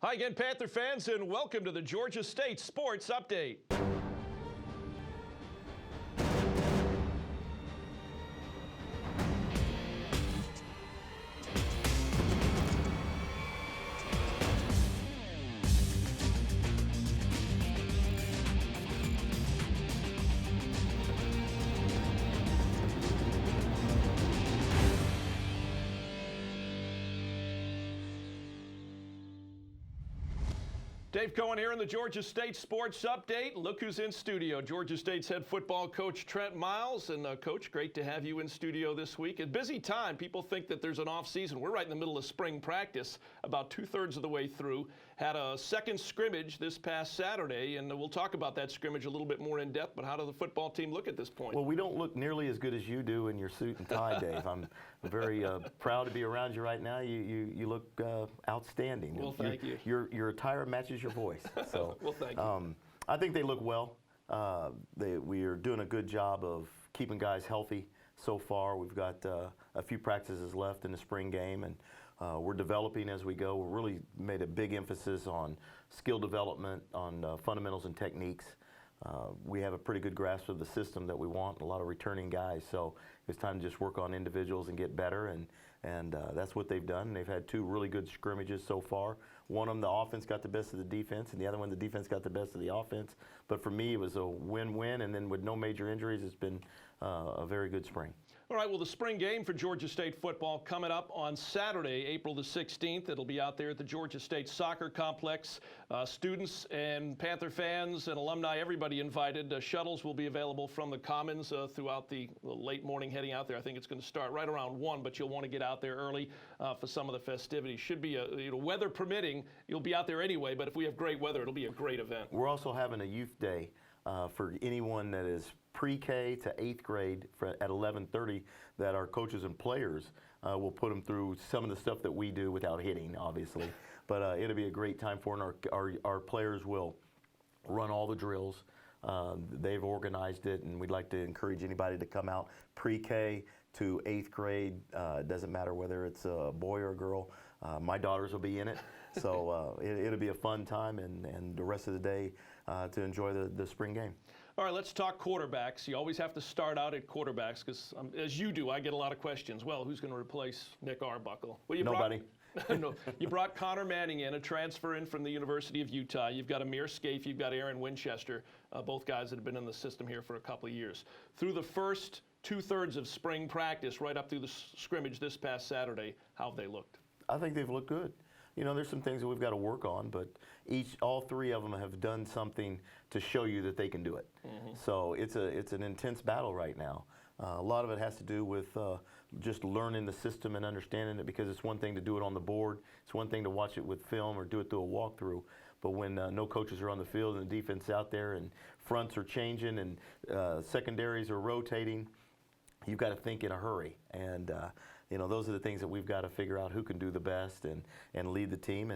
Hi again, Panther fans, and welcome to the Georgia State Sports Update. Dave Cohen here in the Georgia State Sports Update. Look who's in studio. Georgia State's head football coach, Trent Miles. And Coach, great to have you in studio this week. A busy time. People think that there's an off season. We're right in the middle of spring practice, about 2/3 of the way through. Had a second scrimmage this past Saturday, and we'll talk about that scrimmage a little bit more in depth. But how does the football team look at this point? Well, we don't look nearly as good as you do in your suit and tie, Dave. I'm very proud to be around you right now. You look outstanding. Well, thank you. Your attire matches your voice. So, well, thank you. I think they look well. We are doing a good job of keeping guys healthy so far. We've got a few practices left in the spring game, and we're developing as we go. We really made a big emphasis on skill development, on fundamentals and techniques. We have a pretty good grasp of the system that we want, a lot of returning guys, so it's time to just work on individuals and get better, and that's what they've done. They've had two really good scrimmages so far. One of them, the offense got the best of the defense, and the other one, the defense got the best of the offense. But for me, it was a win-win, and then with no major injuries, it's been a very good spring. All right, well, the spring game for Georgia State football coming up on Saturday, April the 16th. It'll be out there at the Georgia State Soccer Complex. Students and Panther fans and alumni, everybody invited. Shuttles will be available from the Commons throughout the late morning heading out there. I think it's going to start right around 1, but you'll want to get out there early for some of the festivities. Should be, weather permitting, you'll be out there anyway, but if we have great weather, it'll be a great event. We're also having a youth day for anyone that is pre-K to 8th grade at 11:30 that our coaches and players will put them through some of the stuff that we do without hitting, obviously. But it'll be a great time for them. Our players will run all the drills. They've organized it, and we'd like to encourage anybody to come out pre-K to 8th grade. It doesn't matter whether it's a boy or a girl. My daughters will be in it. So it'll be a fun time, and the rest of the day to enjoy the spring game. All right, let's talk quarterbacks. You always have to start out at quarterbacks because, as you do, I get a lot of questions. Well, who's going to replace Nick Arbuckle? Well, Nobody. No, you brought Connor Manning in, a transfer in from the University of Utah. You've got Amir Scaife, you've got Aaron Winchester, both guys that have been in the system here for a couple of years. Through the first 2/3 of spring practice, right up through the scrimmage this past Saturday, how have they looked? I think they've looked good. You know, there's some things that we've got to work on, but all three of them have done something to show you that they can do it. Mm-hmm. So it's an intense battle right now. A lot of it has to do with just learning the system and understanding it, because it's one thing to do it on the board. It's one thing to watch it with film or do it through a walkthrough. But when no coaches are on the field and the defense out there and fronts are changing and secondaries are rotating, you've got to think in a hurry. And those are the things that we've got to figure out who can do the best and lead the team.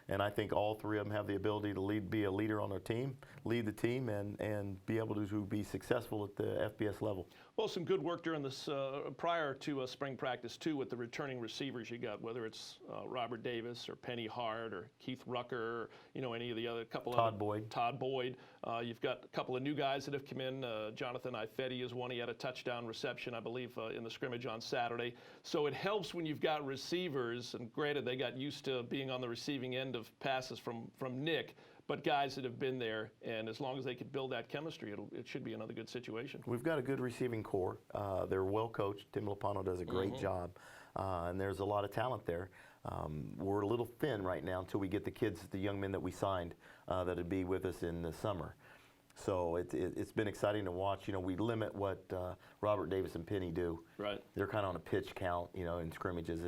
And I think all three of them have the ability to be a leader on their team, lead the team, and be able to be successful at the FBS level. Well, some good work during this prior to spring practice, too, with the returning receivers you got, whether it's Robert Davis or Penny Hart or Keith Rucker, or, any of the other couple of Todd Boyd. You've got a couple of new guys that have come in. Jonathan Ifedi is one. He had a touchdown reception, I believe, in the scrimmage on Saturday. So it helps when you've got receivers, and granted, they got used to being on the receiving end of passes from Nick, but guys that have been there, and as long as they could build that chemistry, it should be another good situation. We've got a good receiving core. They're well coached. Tim Lopano does a great job, and there's a lot of talent there. We're a little thin right now until we get the kids, the young men that we signed that'll be with us in the summer. So it's been exciting to watch. We limit what Robert Davis and Penny do. Right. They're kind of on a pitch count, in scrimmages.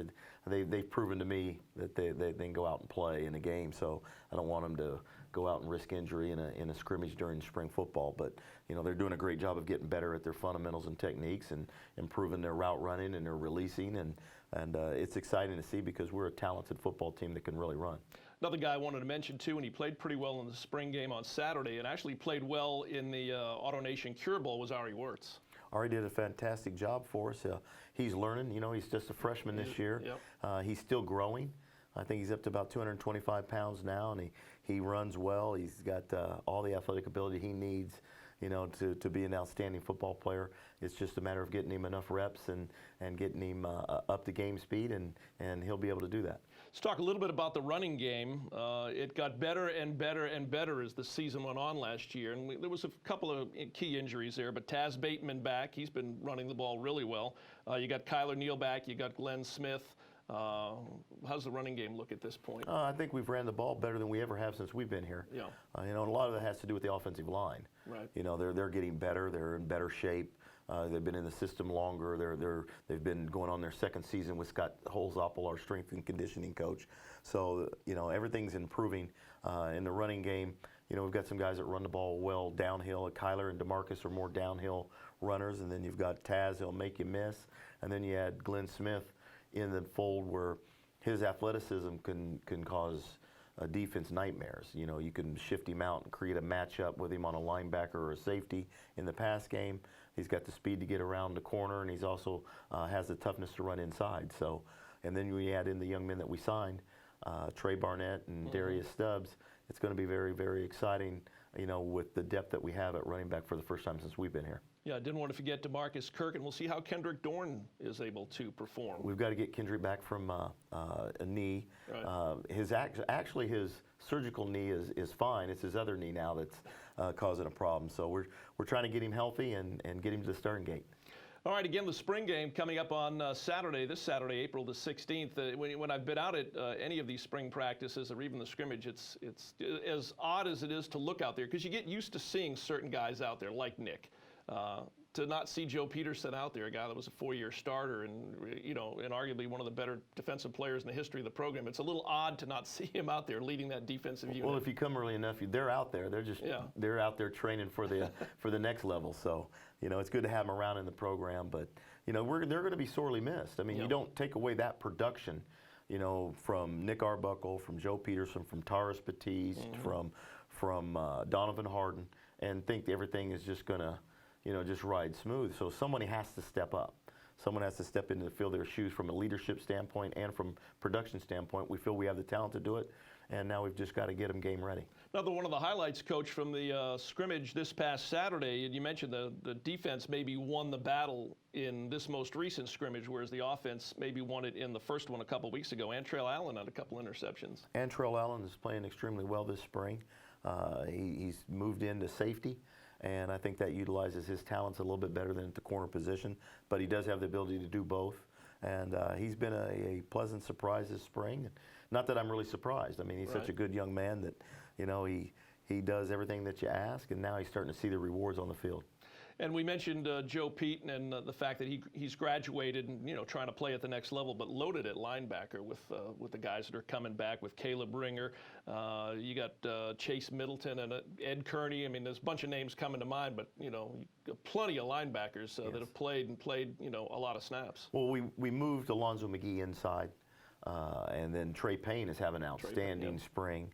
They've proven to me that they can go out and play in a game. So I don't want them to go out and risk injury in a scrimmage during spring football. But they're doing a great job of getting better at their fundamentals and techniques and improving their route running and their releasing. And it's exciting to see, because we're a talented football team that can really run. Another guy I wanted to mention, too, and he played pretty well in the spring game on Saturday and actually played well in the AutoNation Cure Bowl, was Ari Wirtz. Ari did a fantastic job for us. He's learning. He's just a freshman this year. Yep. He's still growing. I think he's up to about 225 pounds now, and he runs well. He's got all the athletic ability he needs, to be an outstanding football player. It's just a matter of getting him enough reps and getting him up to game speed, and he'll be able to do that. Let's talk a little bit about the running game. It got better and better and better as the season went on last year, and there was a couple of key injuries there, but Taz Bateman back. He's been running the ball really well. You got Kyler Neal back. You got Glenn Smith. How's the running game look at this point? I think we've ran the ball better than we ever have since we've been here. Yeah. And a lot of that has to do with the offensive line. Right. They're getting better. They're in better shape. They've been in the system longer. They've been going on their second season with Scott Holzoppel, our strength and conditioning coach. So everything's improving in the running game. We've got some guys that run the ball well downhill. Kyler and DeMarcus are more downhill runners, and then you've got Taz, he'll make you miss, and then you add Glenn Smith in the fold where his athleticism can cause defense nightmares. You can shift him out and create a matchup with him on a linebacker or a safety in the pass game. He's got the speed to get around the corner, and he's also has the toughness to run inside. So, and then we add in the young men that we signed, Trey Barnett and Darius Stubbs. It's going to be very, very exciting, with the depth that we have at running back for the first time since we've been here. Yeah, I didn't want to forget DeMarcus Kirk, and we'll see how Kendrick Dorn is able to perform. We've got to get Kendrick back from a knee. Right. His surgical knee is fine. It's his other knee now that's causing a problem. So we're trying to get him healthy and get him to the starting gate. All right, again, the spring game coming up on this Saturday, April the 16th. When I've been out at any of these spring practices or even the scrimmage, it's as odd as it is to look out there because you get used to seeing certain guys out there like Nick. To not see Joe Peterson out there, a guy that was a 4-year starter and arguably one of the better defensive players in the history of the program, it's a little odd to not see him out there leading that defensive unit. Well, if you come early enough, they're out there. They're out there training for the next level. So it's good to have them around in the program. But they're going to be sorely missed. I mean, you don't take away that production, from Nick Arbuckle, from Joe Peterson, from Taurus Batiste, from Donovan Harden, and think everything is just going to just ride smooth. So somebody has to step up. Someone has to step in to fill their shoes from a leadership standpoint and from production standpoint. We feel we have the talent to do it, and now we've just got to get them game ready. Another one of the highlights, Coach, from the scrimmage this past Saturday, and you mentioned the defense maybe won the battle in this most recent scrimmage, whereas the offense maybe won it in the first one a couple weeks ago. Antrell Allen had a couple interceptions. Antrell Allen is playing extremely well this spring. He's moved into safety. And I think that utilizes his talents a little bit better than at the corner position. But he does have the ability to do both. And he's been a pleasant surprise this spring. Not that I'm really surprised. I mean, he's such a good young man that, he does everything that you ask. And now he's starting to see the rewards on the field. And we mentioned Joe Pete and the fact that he's graduated and trying to play at the next level, but loaded at linebacker with the guys that are coming back with Caleb Ringer. You got Chase Middleton and Ed Kearney. I mean, there's a bunch of names coming to mind, but plenty of linebackers that have played a lot of snaps. Well, we moved Alonzo McGee inside, and then Trey Payne is having an outstanding spring.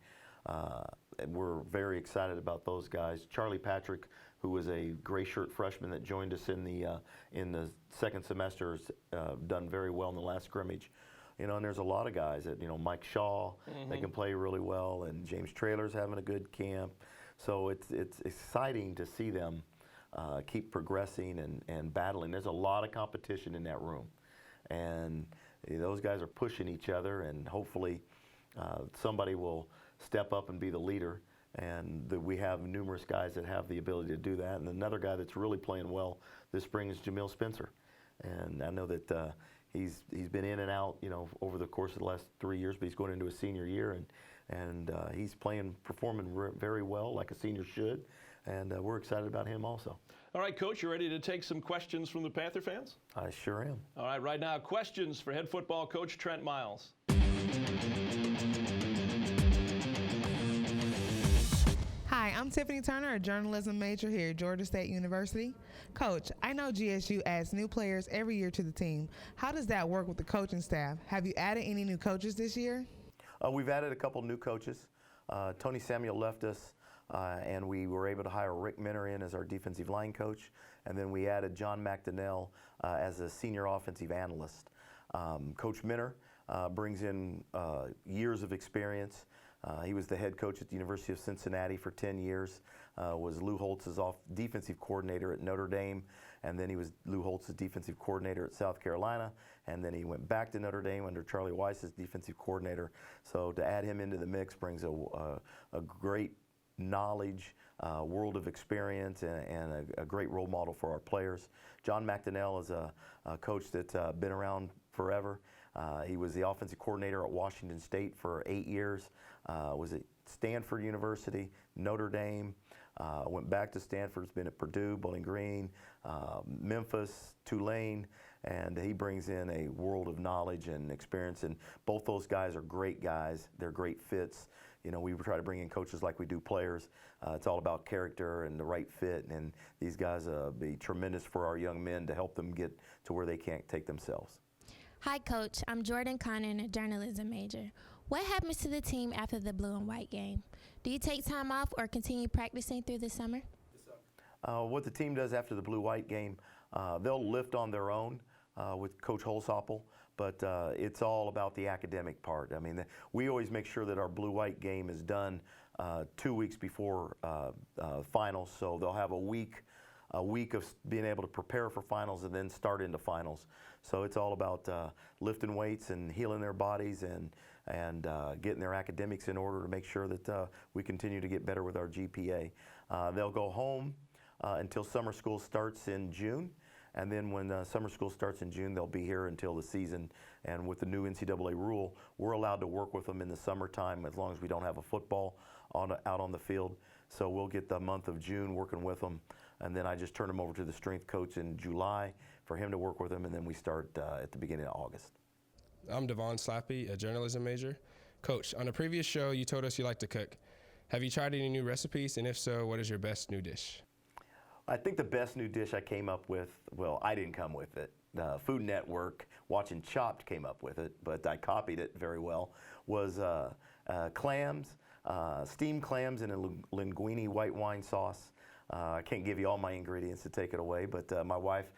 And we're very excited about those guys. Charlie Patrick, who was a gray shirt freshman that joined us in the second semester, has done very well in the last scrimmage. And there's a lot of guys that Mike Shaw, they can play really well, and James Traylor's having a good camp. So it's exciting to see them keep progressing and battling. There's a lot of competition in that room, and those guys are pushing each other, and hopefully somebody will step up and be the leader. And we have numerous guys that have the ability to do that. And another guy that's really playing well this spring is Jamil Spencer. And I know that he's been in and out, over the course of the last 3 years, but he's going into his senior year, and he's performing very well, like a senior should. And we're excited about him also. All right, Coach, you ready to take some questions from the Panther fans? I sure am. All right, right now, questions for head football coach Trent Miles. Hi, I'm Tiffany Turner, a journalism major here at Georgia State University. Coach, I know GSU adds new players every year to the team. How does that work with the coaching staff? Have you added any new coaches this year? We've added a couple new coaches. Tony Samuel left us, and we were able to hire Rick Minner in as our defensive line coach. And then we added John McDonnell as a senior offensive analyst. Coach Minner brings in years of experience. He was the head coach at the University of Cincinnati for 10 years, was Lou Holtz's defensive coordinator at Notre Dame, and then he was Lou Holtz's defensive coordinator at South Carolina, and then he went back to Notre Dame under Charlie Weiss as defensive coordinator. So to add him into the mix brings a great knowledge, world of experience, and a great role model for our players. John McDonnell is a coach that's been around forever. He was the offensive coordinator at Washington State for 8 years, was at Stanford University, Notre Dame, went back to Stanford, has been at Purdue, Bowling Green, Memphis, Tulane, and he brings in a world of knowledge and experience, and both those guys are great guys. They're great fits. You know, we try to bring in coaches like we do players. It's all about character and the right fit, and these guys be tremendous for our young men to help them get to where they can't take themselves. Hi, Coach. I'm Jordan Connon, a journalism major. What happens to the team after the blue and white game? Do you take time off or continue practicing through the summer? What the team does after the blue-white game, they'll lift on their own with Coach Holsopple, but it's all about the academic part. I mean, we always make sure that our blue-white game is done 2 weeks before finals, so they'll have a week of being able to prepare for finals and then start into finals. So it's all about lifting weights and healing their bodies and getting their academics in order to make sure that we continue to get better with our GPA. They'll go home until summer school starts in June, and then when summer school starts in June, they'll be here until the season. And with the new NCAA rule, we're allowed to work with them in the summertime as long as we don't have a football out on the field. So we'll get the month of June working with them, and then I just turn them over to the strength coach in July for him to work with them, and then we start at the beginning of August. I'm Devon Slappy, a journalism major. Coach, on a previous show, you told us you like to cook. Have you tried any new recipes, and if so, what is your best new dish? I think the best new dish I came up with, well, I didn't come with it. Food Network, watching Chopped came up with it, but I copied it very well, was clams, steamed clams in a linguine white wine sauce. I can't give you all my ingredients to take it away, but my wife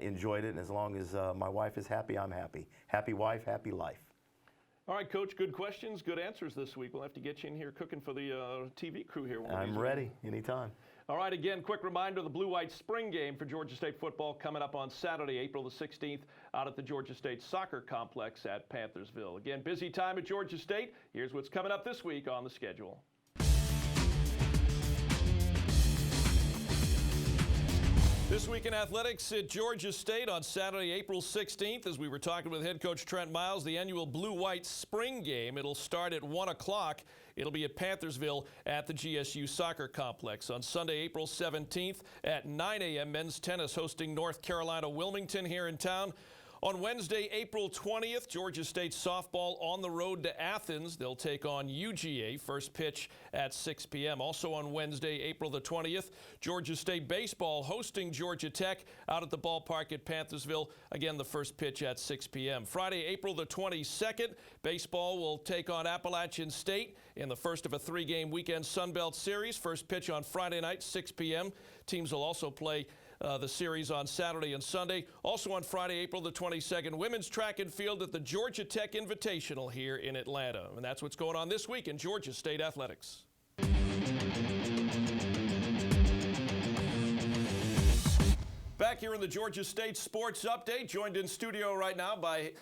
enjoyed it, and as long as my wife is happy, I'm happy. Happy wife, happy life. All right, Coach, good questions, good answers this week. We'll have to get you in here cooking for the TV crew here. I'm ready, anytime. All right, again, quick reminder, the Blue-White Spring Game for Georgia State football coming up on Saturday, April the 16th, out at the Georgia State Soccer Complex at Panthersville. Again, busy time at Georgia State. Here's what's coming up this week on the schedule. This week in athletics at Georgia State on Saturday, April 16th, as we were talking with head coach Trent Miles, the annual Blue-White Spring Game. It'll start at 1 o'clock. It'll be at Panthersville at the GSU Soccer Complex. On Sunday, April 17th at 9 a.m., men's tennis hosting North Carolina Wilmington here in town. On Wednesday, April 20th, Georgia State softball on the road to Athens. They'll take on UGA, first pitch at 6 p.m. Also on Wednesday, April the 20th, Georgia State baseball hosting Georgia Tech out at the ballpark at Panthersville. Again, the first pitch at 6 p.m. Friday, April the 22nd, baseball will take on Appalachian State in the first of a three-game weekend Sun Belt Series. First pitch on Friday night, 6 p.m. Teams will also play the series on Saturday and Sunday. Also on Friday, April the 22nd, women's track and field at the Georgia Tech Invitational here in Atlanta. And that's what's going on this week in Georgia State athletics. Back here in the Georgia State Sports Update, joined in studio right now by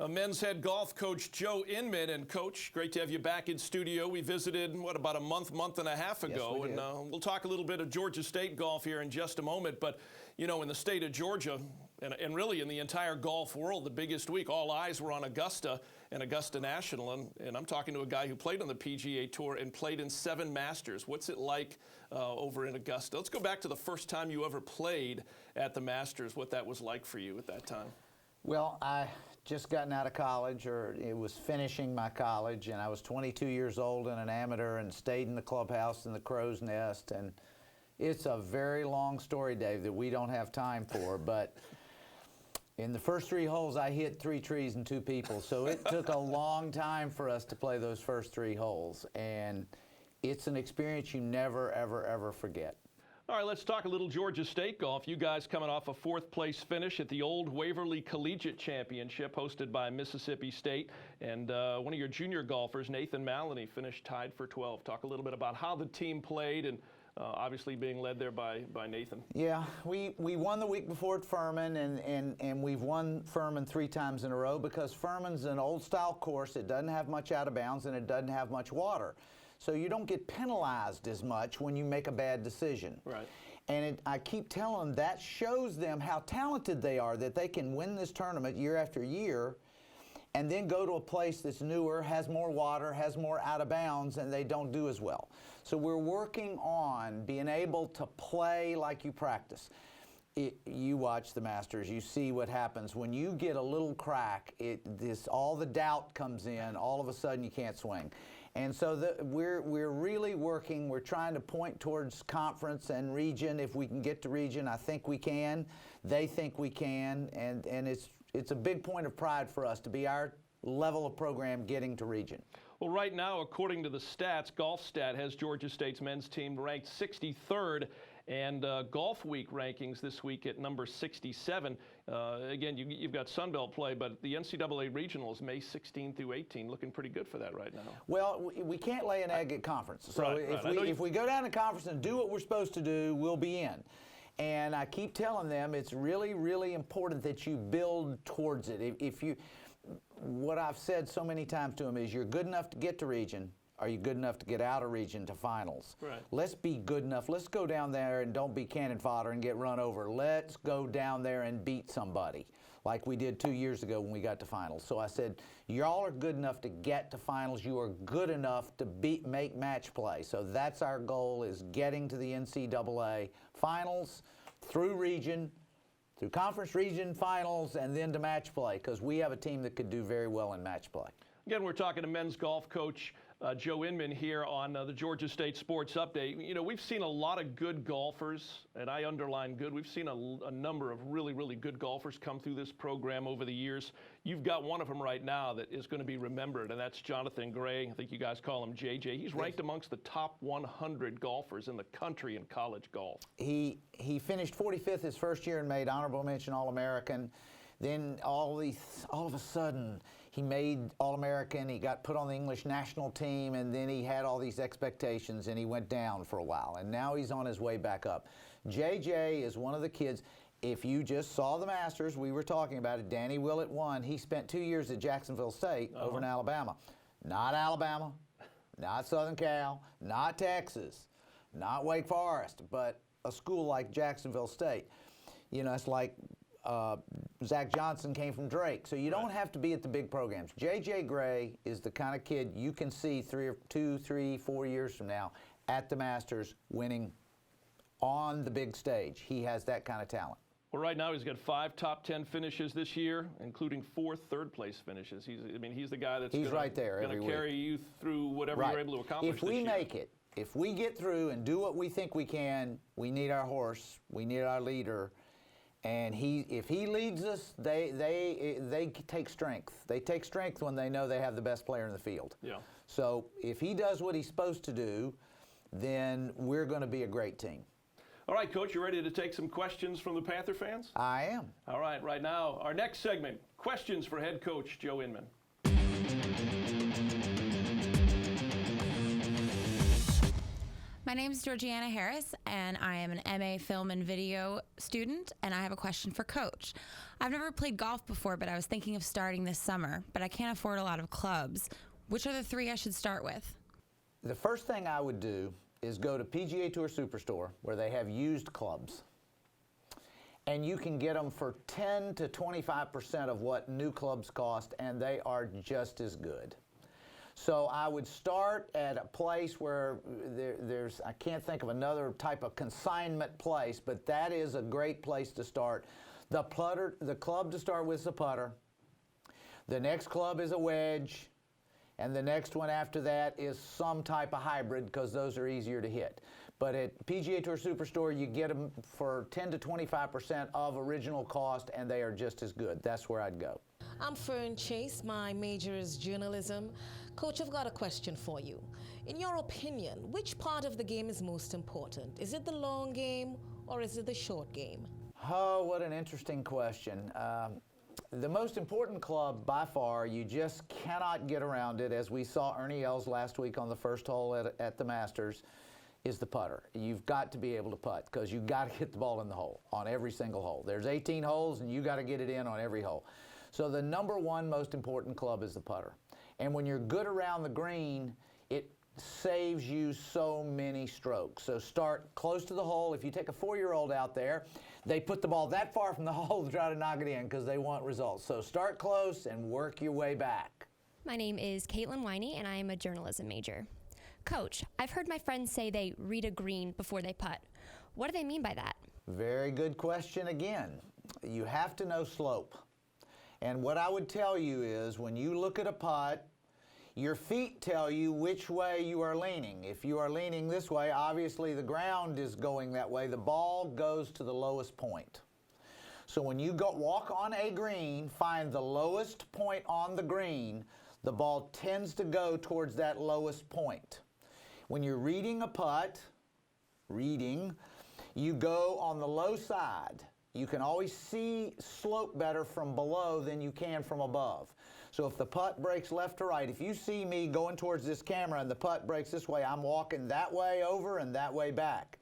men's head golf coach Joe Inman. And Coach, great to have you back in studio. We visited, about a month and a half ago. Yes, we did. And we'll talk a little bit of Georgia State golf here in just a moment. But, you know, in the state of Georgia, and really in the entire golf world, the biggest week, all eyes were on Augusta and Augusta National. And I'm talking to a guy who played on the PGA Tour and played in 7 Masters. What's it like over in Augusta? Let's go back to the first time you ever played at the Masters, what that was like for you at that time. Well, I just gotten out of college, or it was finishing my college, and I was 22 years old and an amateur and stayed in the clubhouse in the Crow's Nest. And it's a very long story, Dave, that we don't have time for, but in the first 3 holes, I hit 3 trees and 2 people, so it took a long time for us to play those first 3 holes, and it's an experience you never, ever, ever forget. All right, let's talk a little Georgia State golf. You guys coming off a 4th place finish at the old Waverly Collegiate Championship hosted by Mississippi State. And one of your junior golfers, Nathan Maloney, finished tied for 12. Talk a little bit about how the team played and obviously being led there by Nathan. Yeah, we won the week before at Furman, and we've won Furman 3 times in a row because Furman's an old-style course. It doesn't have much out of bounds, and it doesn't have much water. So you don't get penalized as much when you make a bad decision. Right. And I keep telling them that shows them how talented they are, that they can win this tournament year after year and then go to a place that's newer, has more water, has more out of bounds, and they don't do as well. So we're working on being able to play like you practice. You watch the Masters, you see what happens. When you get a little crack, all the doubt comes in, all of a sudden you can't swing. And so we're really working, we're trying to point towards conference and region. If we can get to region, I think we can. They think we can, and it's a big point of pride for us to be our level of program getting to region. Well, right now, according to the stats, GolfStat has Georgia State's men's team ranked 63rd, and Golf Week rankings this week at number 67. Again, you've got Sun Belt play, but the NCAA Regionals, May 16 through 18, looking pretty good for that right now. Well, we can't lay an egg at conference. So right. if we go down to conference and do what we're supposed to do, we'll be in. And I keep telling them it's really, really important that you build towards it. What I've said so many times to them is you're good enough to get to region. Are you good enough to get out of region to finals? Right. Let's be good enough. Let's go down there and don't be cannon fodder and get run over. Let's go down there and beat somebody like we did 2 years ago when we got to finals. So I said, y'all are good enough to get to finals. You are good enough to make match play. So that's our goal, is getting to the NCAA finals, through region, through conference region finals, and then to match play, because we have a team that could do very well in match play. Again, we're talking to men's golf coach Joe Inman here on the Georgia State Sports Update. You know, we've seen a lot of good golfers, and I underline good. We've seen a number of really, really good golfers come through this program over the years. You've got one of them right now that is going to be remembered, and that's Jonathan Gray. I think you guys call him JJ. He's ranked amongst the top 100 golfers in the country in college golf. He finished 45th his first year and made honorable mention All-American. Then all of a sudden, he made All-American, he got put on the English national team, and then he had all these expectations, and he went down for a while, and now he's on his way back up. JJ is one of the kids, if you just saw the Masters, we were talking about it, Danny Willett won. He spent 2 years at Jacksonville State over in Alabama. Not Alabama, not Southern Cal, not Texas, not Wake Forest, but a school like Jacksonville State. You know, it's like Zach Johnson came from Drake. So you don't have to be at the big programs. J.J. Gray is the kind of kid you can see 2, 3, 4 years from now at the Masters winning on the big stage. He has that kind of talent. Well, right now he's got 5 top 10 finishes this year, including 4 third-place finishes. He's the guy that's right there going to carry you through whatever you're able to accomplish If we make it, if we get through and do what we think we can, we need our horse, we need our leader. And if he leads us, they take strength. They take strength when they know they have the best player in the field. Yeah. So if he does what he's supposed to do, then we're going to be a great team. All right, Coach, you ready to take some questions from the Panther fans? I am. All right, right now, our next segment, questions for head coach Joe Inman. My name is Georgiana Harris, and I am an MA Film and Video student, and I have a question for Coach. I've never played golf before, but I was thinking of starting this summer, but I can't afford a lot of clubs. Which are the 3 I should start with? The first thing I would do is go to PGA Tour Superstore, where they have used clubs. And you can get them for 10 to 25% of what new clubs cost, and they are just as good. So I would start at a place where there's, I can't think of another type of consignment place, but that is a great place to start. The club to start with is a putter. The next club is a wedge. And the next one after that is some type of hybrid, because those are easier to hit. But at PGA Tour Superstore, you get them for 10 to 25% of original cost, and they are just as good. That's where I'd go. I'm Fern Chase. My major is journalism. Coach, I've got a question for you. In your opinion, which part of the game is most important? Is it the long game or is it the short game? Oh, what an interesting question. The most important club by far, you just cannot get around it, as we saw Ernie Els last week on the first hole at the Masters, is the putter. You've got to be able to putt because you've got to get the ball in the hole on every single hole. There's 18 holes and you got to get it in on every hole. So the number one most important club is the putter. And when you're good around the green, it saves you so many strokes. So start close to the hole. If you take a 4-year-old out there, they put the ball that far from the hole to try to knock it in because they want results. So start close and work your way back. My name is Caitlin Winey, and I am a journalism major. Coach, I've heard my friends say they read a green before they putt. What do they mean by that? Very good question again. You have to know slope. And what I would tell you is when you look at a putt, your feet tell you which way you are leaning. If you are leaning this way, obviously the ground is going that way. The ball goes to the lowest point. So when you walk on a green, find the lowest point on the green, the ball tends to go towards that lowest point. When you're reading a putt, you go on the low side. You can always see slope better from below than you can from above. So if the putt breaks left to right, if you see me going towards this camera and the putt breaks this way, I'm walking that way over and that way back.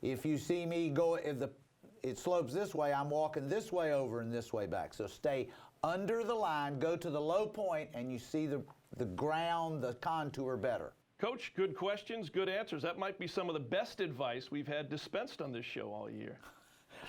If you see me go, it slopes this way, I'm walking this way over and this way back. So stay under the line, go to the low point, and you see the ground, the contour better. Coach, good questions, good answers. That might be some of the best advice we've had dispensed on this show all year.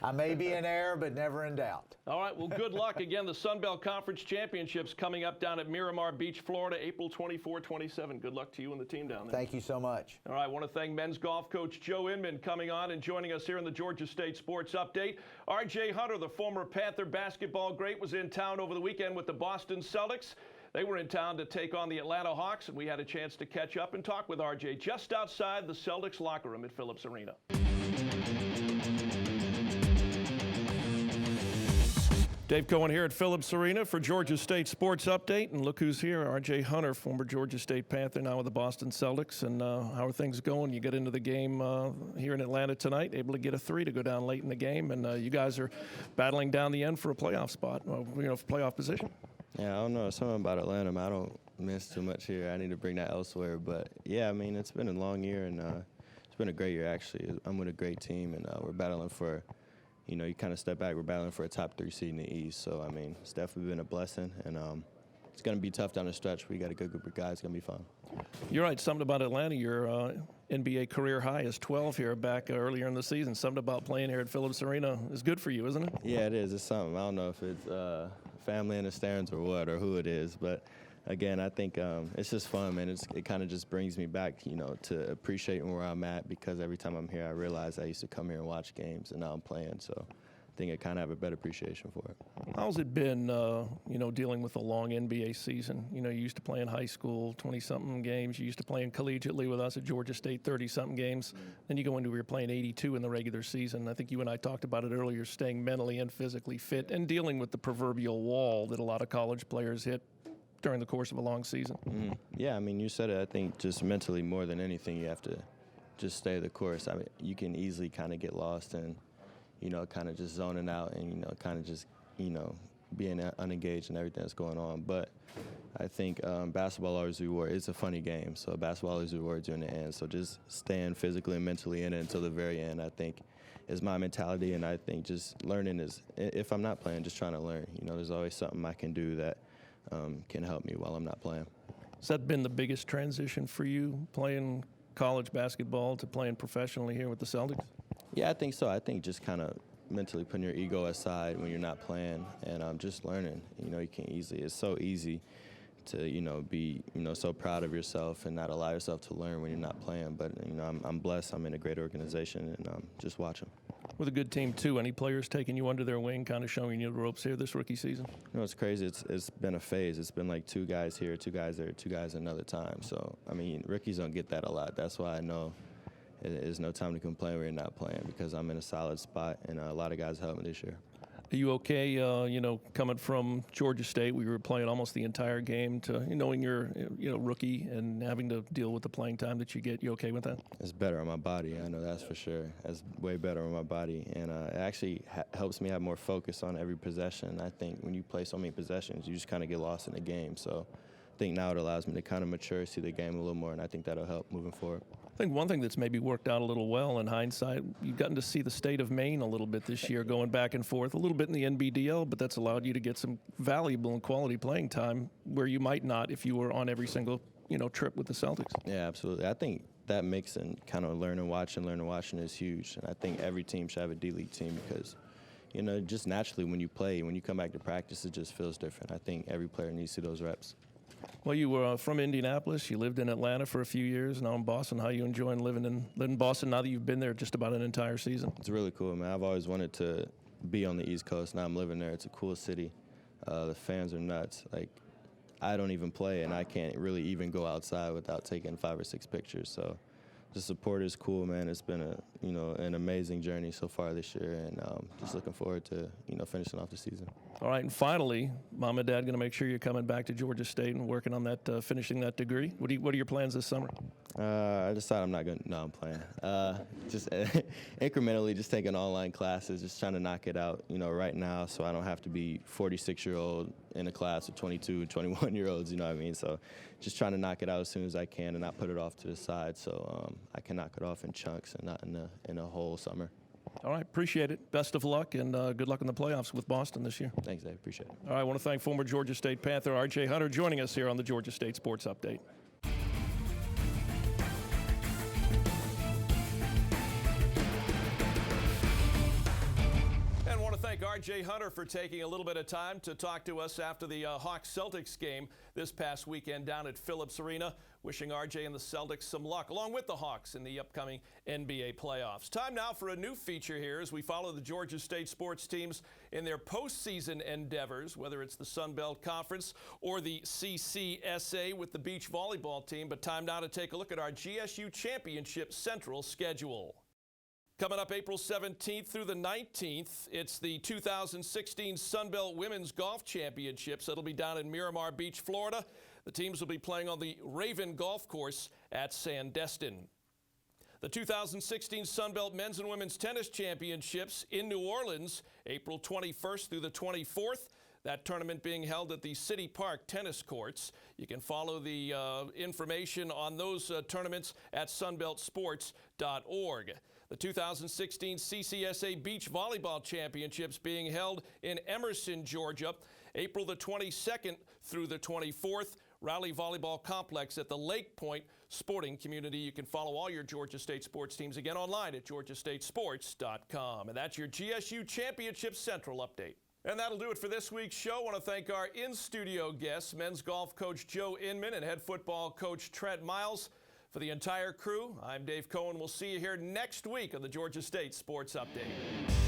I may be in error, but never in doubt. All right, well, good luck. Again, the Sun Belt Conference Championships coming up down at Miramar Beach, Florida, April 24, 27. Good luck to you and the team down there. Thank you so much. All right, I want to thank men's golf coach Joe Inman coming on and joining us here in the Georgia State Sports Update. R.J. Hunter, the former Panther basketball great, was in town over the weekend with the Boston Celtics. They were in town to take on the Atlanta Hawks, and we had a chance to catch up and talk with R.J. just outside the Celtics locker room at Phillips Arena. Dave Cohen here at Phillips Arena for Georgia State Sports Update. And look who's here, R.J. Hunter, former Georgia State Panther, now with the Boston Celtics. And how are things going? You get into the game here in Atlanta tonight, able to get a 3 to go down late in the game. And you guys are battling down the end for a playoff spot, for playoff position. Yeah, I don't know. Something about Atlanta. I don't miss too much here. I need to bring that elsewhere. But, yeah, I mean, it's been a long year, and it's been a great year, actually. I'm with a great team, and we're battling for – you kind of step back, we're battling for a top 3 seed in the East. So, I mean, it's definitely been a blessing. And it's going to be tough down the stretch. We got a good group of guys. It's going to be fun. You're right. Something about Atlanta. Your NBA career high is 12 here back earlier in the season. Something about playing here at Phillips Arena is good for you, isn't it? Yeah, it is. It's something. I don't know if it's family in the stands or what or who it is. But, again, I think it's just fun, man. It kind of just brings me back, to appreciating where I'm at, because every time I'm here, I realize I used to come here and watch games, and now I'm playing. So I think I kind of have a better appreciation for it. How's it been, dealing with a long NBA season? You used to play in high school, 20-something games. You used to play in collegiately with us at Georgia State, 30-something games. Then you go into where you're playing 82 in the regular season. I think you and I talked about it earlier, staying mentally and physically fit and dealing with the proverbial wall that a lot of college players hit during the course of a long season. Mm-hmm. Yeah, I mean, you said it. I think just mentally more than anything, you have to just stay the course. I mean, you can easily kind of get lost and, kind of just zoning out and, kind of just, being unengaged in everything that's going on. But I think basketball always rewards. It's a funny game, so basketball always rewards you in the end. So just staying physically and mentally in it until the very end, I think, is my mentality. And I think just learning is, if I'm not playing, just trying to learn. There's always something I can do that can help me while I'm not playing. Has that been the biggest transition for you, playing college basketball to playing professionally here with the Celtics? Yeah, I think so. I think just kind of mentally putting your ego aside when you're not playing and just learning. You can easily, it's so easy to, be, so proud of yourself and not allow yourself to learn when you're not playing. But, I'm blessed. I'm in a great organization, and just watching. With a good team, too. Any players taking you under their wing, kind of showing you the ropes here this rookie season? It's crazy. It's been a phase. It's been like 2 guys here, 2 guys there, 2 guys another time. So, I mean, rookies don't get that a lot. That's why I know there's no time to complain when you're not playing, because I'm in a solid spot, and a lot of guys helped me this year. Are you okay, you know, coming from Georgia State, we were playing almost the entire game, to knowing you're, you know, rookie and having to deal with the playing time that you get? You okay with that? It's better on my body. I know that's for sure. It's way better on my body. And it actually helps me have more focus on every possession. I think when you play so many possessions, you just kind of get lost in the game. So I think now it allows me to kind of mature, see the game a little more, and I think that'll help moving forward. I think one thing that's maybe worked out a little well in hindsight, you've gotten to see the state of Maine a little bit this year, going back and forth, a little bit in the NBDL, but that's allowed you to get some valuable and quality playing time where you might not if you were on every single, you know, trip with the Celtics. Yeah, absolutely. I think that mix and kind of learn and watching is huge. And I think every team should have a D-League team because, you know, just naturally when you play, when you come back to practice, it just feels different. I think every player needs to see those reps. Well, you were from Indianapolis. You lived in Atlanta for a few years, now in Boston. How are you enjoying living in Boston now that you've been there just about an entire season? It's really cool, man. I've always wanted to be on the East Coast. Now I'm living there. It's a cool city. The fans are nuts. Like, I don't even play, and I can't really even go outside without taking 5 or 6 pictures. So the support is cool, man. It's been an amazing journey so far this year, and just looking forward to finishing off the season. All right, and finally, Mom and Dad going to make sure you're coming back to Georgia State and working on that, finishing that degree. What are your plans this summer? I decided I'm not going to. No, I'm playing. Just incrementally, just taking online classes, just trying to knock it out, right now, so I don't have to be 46-year-old in a class with 22 and 21-year-olds, you know what I mean? So just trying to knock it out as soon as I can and not put it off to the side, so I can knock it off in chunks and not in a whole summer. All right, appreciate it. Best of luck, and good luck in the playoffs with Boston this year. Thanks, Dave. Appreciate it. All right, I want to thank former Georgia State Panther R.J. Hunter joining us here on the Georgia State Sports Update. And I want to thank R.J. Hunter for taking a little bit of time to talk to us after the Hawks-Celtics game this past weekend down at Phillips Arena. Wishing R.J. and the Celtics some luck, along with the Hawks in the upcoming NBA playoffs. Time now for a new feature here as we follow the Georgia State sports teams in their postseason endeavors, whether it's the Sun Belt Conference or the CCSA with the beach volleyball team. But time now to take a look at our GSU Championship Central schedule. Coming up April 17th through the 19th, it's the 2016 Sun Belt Women's Golf Championships. That'll be down in Miramar Beach, Florida. The teams will be playing on the Raven Golf Course at Sandestin. The 2016 Sun Belt Men's and Women's Tennis Championships in New Orleans, April 21st through the 24th. That tournament being held at the City Park Tennis Courts. You can follow the information on those tournaments at sunbeltsports.org. The 2016 CCSA Beach Volleyball Championships being held in Emerson, Georgia, April the 22nd through the 24th. Raleigh Volleyball Complex at the Lake Point Sporting Community. You can follow all your Georgia State sports teams again online at georgiastatesports.com. And that's your GSU Championship Central update. And that'll do it for this week's show. I want to thank our in-studio guests, men's golf coach Joe Inman and head football coach Trent Miles. For the entire crew, I'm Dave Cohen. We'll see you here next week on the Georgia State Sports Update.